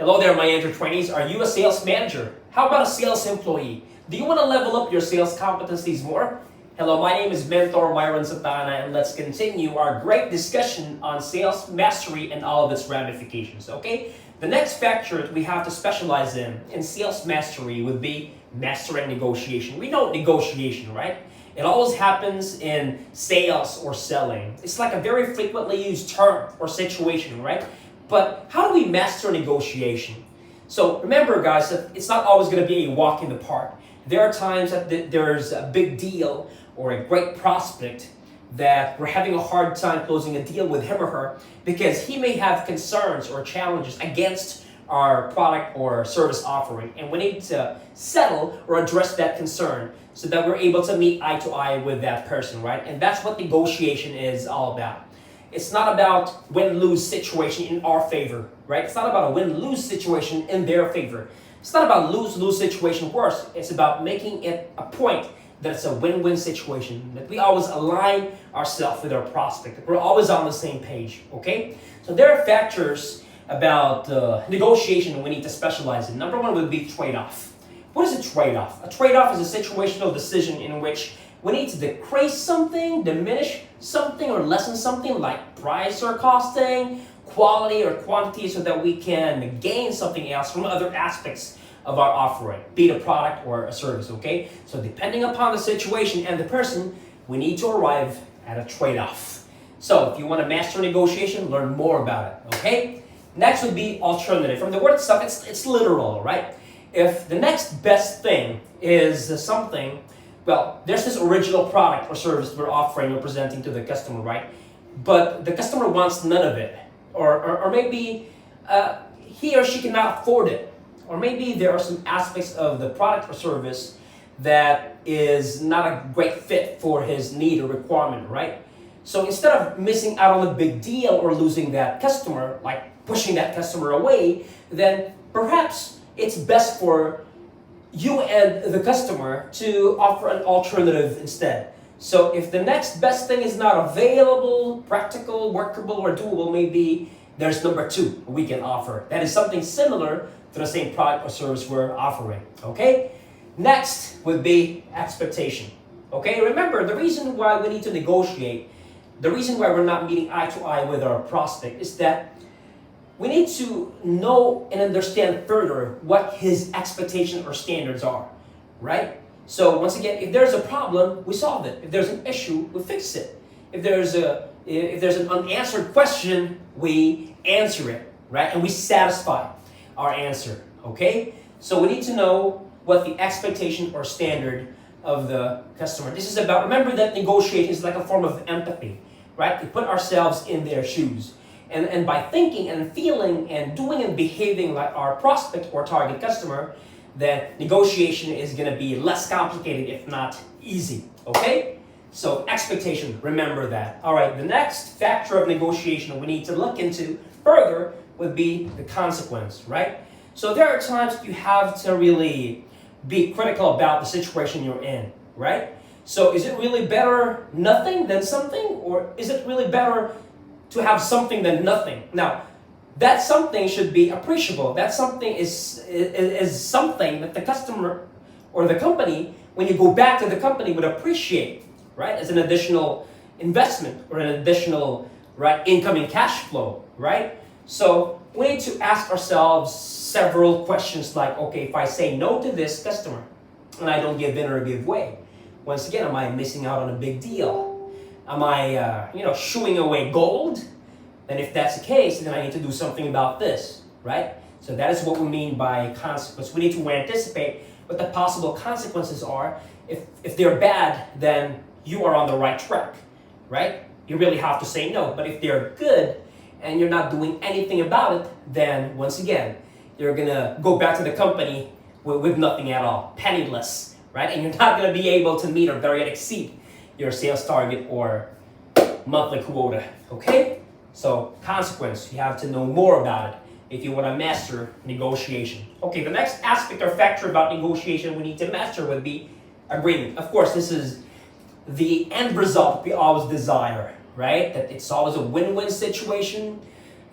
Hello there, my enter trainees. Are you a sales manager? How about a sales employee? Do you want to level up your sales competencies more? Hello, my name is Mentor Myron, and let's continue our great discussion on sales mastery and all of its ramifications, okay? The next factor that we have to specialize in sales mastery would be mastering negotiation. We know negotiation, right? It always happens in sales or selling. It's like a very frequently used term or situation, right? But how do we master negotiation? So remember, guys, that it's not always going to be a walk in the park. There are times that there's a big deal or a great prospect that we're having a hard time closing a deal with him or her because he may have concerns or challenges against our product or service offering, and we need to settle or address that concern so that we're able to meet eye to eye with that person, right? And that's what negotiation is all about. It's not about win-lose situation in our favor, right? It's not about a win-lose situation in their favor. It's not about lose-lose situation worse. It's about making it a point that it's a win-win situation, that we always align ourselves with our prospect, that we're always on the same page, okay? So there are factors about negotiation we need to specialize in. Number one would be trade-off. What is a trade-off? A trade-off is a situational decision in which we need to decrease something, diminish something, or lessen something like price or costing, quality or quantity, so that we can gain something else from other aspects of our offering, be it a product or a service, okay? So depending upon the situation and the person, we need to arrive at a trade-off. So if you want to master negotiation, learn more about it, okay? Next would be alternative. From the word itself, it's literal, right? If the next best thing is something, well, there's this original product or service we're offering or presenting to the customer, right? But the customer wants none of it. Or maybe he or she cannot afford it. Or maybe there are some aspects of the product or service that is not a great fit for his need or requirement, right? So instead of missing out on a big deal or losing that customer, like pushing that customer away, then perhaps it's best for you and the customer to offer an alternative instead. So if the next best thing is not available, practical, workable, or doable, maybe there's number two we can offer. That is something similar to the same product or service we're offering, okay? Next would be expectation, okay? Remember, the reason why we need to negotiate, the reason why we're not meeting eye to eye with our prospect is that we need to know and understand further what his expectations or standards are, right? So once again, if there's a problem, we solve it. If there's an issue, we fix it. If there's an unanswered question, we answer it, right? And we satisfy our answer, okay? So we need to know what the expectation or standard of the customer. This is about, remember that negotiating is like a form of empathy, right? We put ourselves in their shoes. And by thinking and feeling and doing and behaving like our prospect or target customer, then negotiation is going to be less complicated, if not easy, okay? So expectation, remember that. All right, the next factor of negotiation we need to look into further would be the consequence, right? So there are times you have to really be critical about the situation you're in, right? So is it really better nothing than something, or is it really better to have something than nothing? Now, that something should be appreciable. That something is something that the customer or the company, when you go back to the company, would appreciate, right? As an additional investment or an additional, right, incoming cash flow, right? So we need to ask ourselves several questions like, okay, if I say no to this customer and I don't give in or give way, once again, am I missing out on a big deal? Am I, shooing away gold? And if that's the case, then I need to do something about this, right? So that is what we mean by consequence. We need to anticipate what the possible consequences are. If they're bad, then you are on the right track, right? You really have to say no. But if they're good and you're not doing anything about it, then once again, you're gonna go back to the company with nothing at all, penniless, right? And you're not gonna be able to meet or very exceed your sales target or monthly quota, okay? So consequence, you have to know more about it if you want to master negotiation. Okay, the next aspect or factor about negotiation we need to master would be agreement. Of course, this is the end result we always desire, right? That it's always a win-win situation.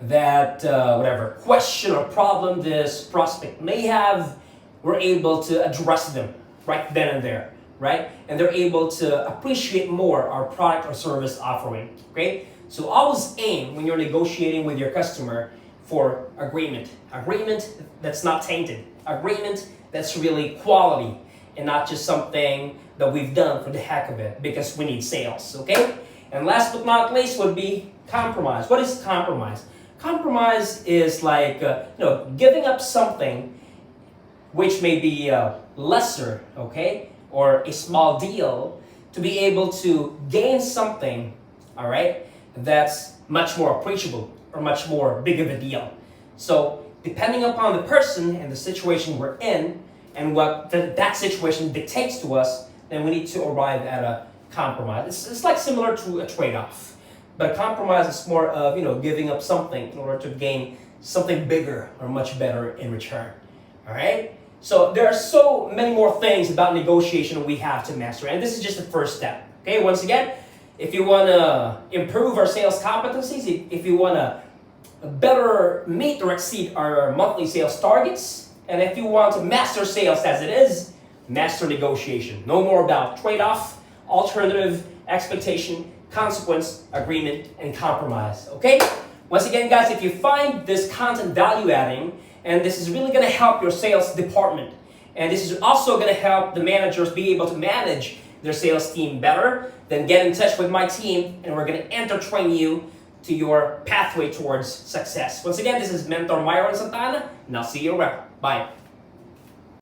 that whatever question or problem this prospect may have, we're able to address them right then and there, right? And they're able to appreciate more our product or service offering, okay? So always aim when you're negotiating with your customer for agreement that's not tainted, agreement that's really quality, and not just something that we've done for the heck of it because we need sales, okay? And last but not least would be compromise. What is compromise? Compromise is like giving up something which may be lesser, okay, or a small deal to be able to gain something, all right, that's much more appreciable or much more big of a deal. So depending upon the person and the situation we're in and what that situation dictates to us, then we need to arrive at a compromise. It's like similar to a trade-off. But a compromise is more of, giving up something in order to gain something bigger or much better in return. All right? So there are so many more things about negotiation we have to master. And this is just the first step. Okay? Once again, if you want to improve our sales competencies, if you want to better meet or exceed our monthly sales targets, and if you want to master sales as it is, master negotiation. No more about trade-off, alternative, expectation, consequence, agreement, and compromise. Okay? Once again, guys, if you find this content value-adding, and this is really going to help your sales department, and this is also going to help the managers be able to manage their sales team better, then get in touch with my team, and we're going to enter-train you to your pathway towards success. Once again, this is Mentor Myron Santana, and I'll see you around. Bye.